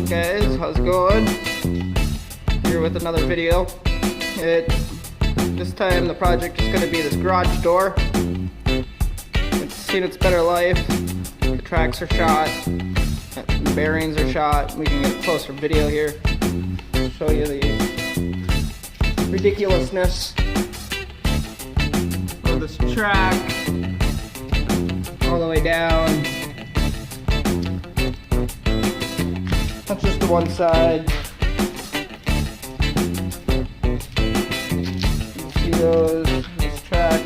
Guys, how's it going? Here with another video. This time the project is going to be this garage door. It's seen its better life. The tracks are shot, the bearings are shot. We can get a closer video here. Show you the ridiculousness of this track all the way down. That's just the one side. You see this track.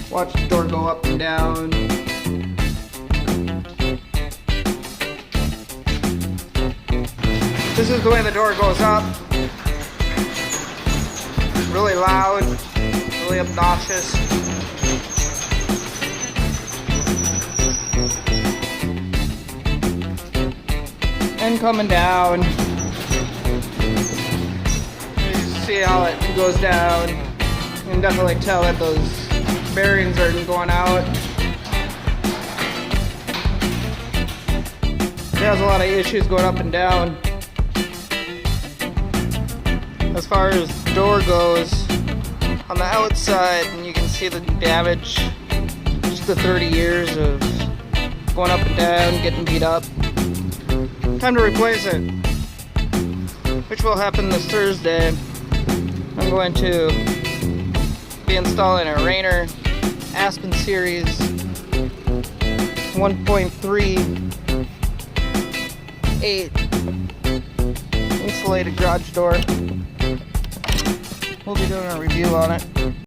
Watch the door go up and down. This is the way the door goes up. Really loud, really obnoxious. And coming down. You see how it goes down. You can definitely tell that those bearings are going out. It has a lot of issues going up and down. As far as the door goes, on the outside, and you can see the damage. Just the 30 years of going up and down, getting beat up. Time to replace it, which will happen this Thursday. I'm going to be installing a Rainer Aspen Series 1.38 insulated garage door. We'll be doing a review on it.